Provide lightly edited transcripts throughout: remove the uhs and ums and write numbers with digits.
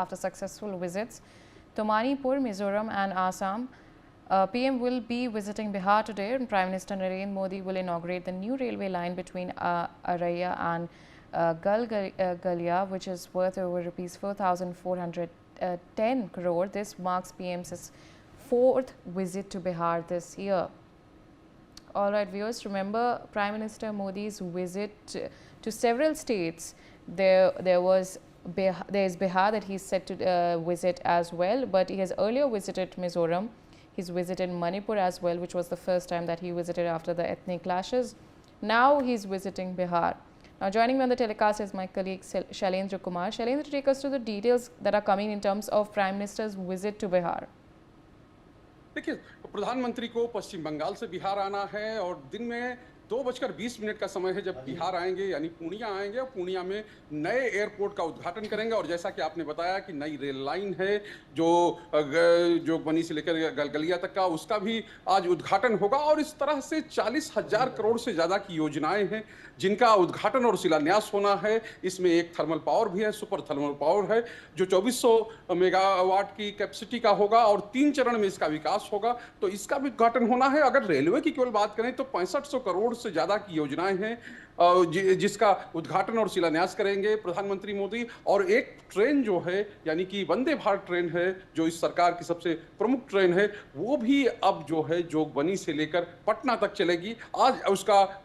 after successful visits to Manipur, Mizoram and Assam. PM will be visiting Bihar today, and Prime Minister Narendra Modi will inaugurate the new railway line between Araya and Galgalia, which is worth over rupees 4,410 crore. This marks PM's fourth visit to Bihar this year. All right, viewers, remember Prime Minister Modi's visit to several states. There is Bihar that he's set to visit as well, but he has earlier visited Mizoram. He's visited Manipur as well, which was the first time that he visited after the ethnic clashes. Now he's visiting Bihar. Now joining me on the telecast is my colleague Shailendra Kumar. Shailendra, take us to the details that are coming in terms of Prime Minister's visit to Bihar. देखिए, प्रधानमंत्री को पश्चिम बंगाल से बिहार आना है और दिन में 2:20 का समय है जब बिहार आएंगे, यानी पूर्णिया आएंगे और पूर्णिया में नए एयरपोर्ट का उद्घाटन करेंगे। और जैसा कि आपने बताया कि नई रेल लाइन है जो बनी से लेकर गलगलिया तक का, उसका भी आज उद्घाटन होगा। और इस तरह से 40,000 करोड़ से ज़्यादा की योजनाएं हैं जिनका उद्घाटन और शिलान्यास होना है। इसमें एक थर्मल पावर भी है, सुपर थर्मल पावर है, जो 2400 मेगावाट की कैपेसिटी का होगा और 3 चरण में इसका विकास होगा। तो इसका भी उद्घाटन होना है। अगर रेलवे की केवल बात करें तो 6500 करोड़ से ज्यादा की योजनाएं हैं जिसका उद्घाटन और शिलान्यास करेंगे प्रधानमंत्री मोदी। और एक ट्रेन जो है, यानी कि वंदे भारत ट्रेन है, जो इस सरकार की सबसे प्रमुख ट्रेन है, वो भी अब जो है जोगबनी से लेकर पटना तक चलेगी। आज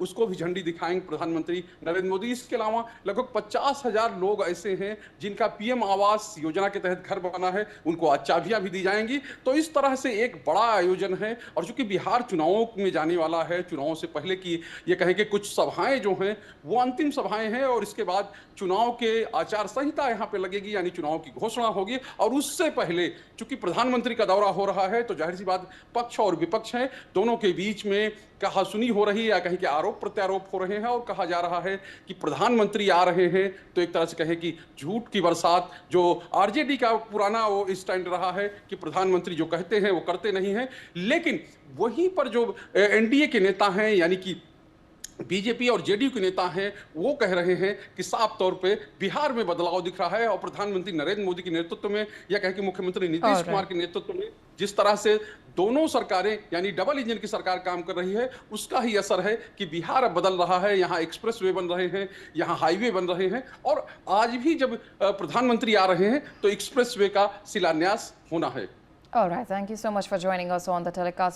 उसको भी झंडी दिखाएंगे प्रधानमंत्री नरेंद्र मोदी। इसके अलावा लगभग 50,000 लोग ऐसे हैं जिनका पीएम आवास योजना के तहत घर बना है, उनको आज चाबियां भी दी जाएंगी। तो इस तरह से एक बड़ा आयोजन है। और चूंकि बिहार चुनावों में जाने वाला है, चुनावों से पहले की ये कहें कि कुछ सभाएं जो हैं वो अंतिम सभाएं हैं, और इसके बाद चुनाव के आचार संहिता यहां पे लगेगी, यानी चुनाव की घोषणा होगी। और उससे पहले चूंकि प्रधानमंत्री का दौरा हो रहा है तो जाहिर सी बात पक्ष और विपक्ष हैं, दोनों के बीच में कहासुनी हो रही है, या कहें कि आरोप प्रत्यारोप हो रहे हैं। और कहा जा रहा है कि प्रधानमंत्री आ रहे हैं तो एक तरह से कहें कि झूठ की बरसात, जो आरजेडी का पुराना वो स्टैंड रहा है कि प्रधानमंत्री जो कहते हैं वो करते नहीं हैं। लेकिन वहीं पर जो एनडीए के नेता हैं, यानी कि बीजेपी और जेडीयू के नेता हैं, वो कह रहे हैं कि साफ तौर पे बिहार में बदलाव दिख रहा है। और प्रधानमंत्री नरेंद्र मोदी के नेतृत्व में, या कहें कि मुख्यमंत्री नीतीश कुमार के नेतृत्व में जिस तरह से दोनों सरकारें, यानी डबल इंजन की सरकार काम कर रही है, उसका ही असर है कि बिहार अब बदल रहा है। यहाँ एक्सप्रेसवे बन रहे हैं, यहाँ हाईवे बन रहे हैं। और आज भी जब प्रधानमंत्री आ रहे हैं तो एक्सप्रेसवे का शिलान्यास होना है। All right, thank you so much for joining us on the telecast.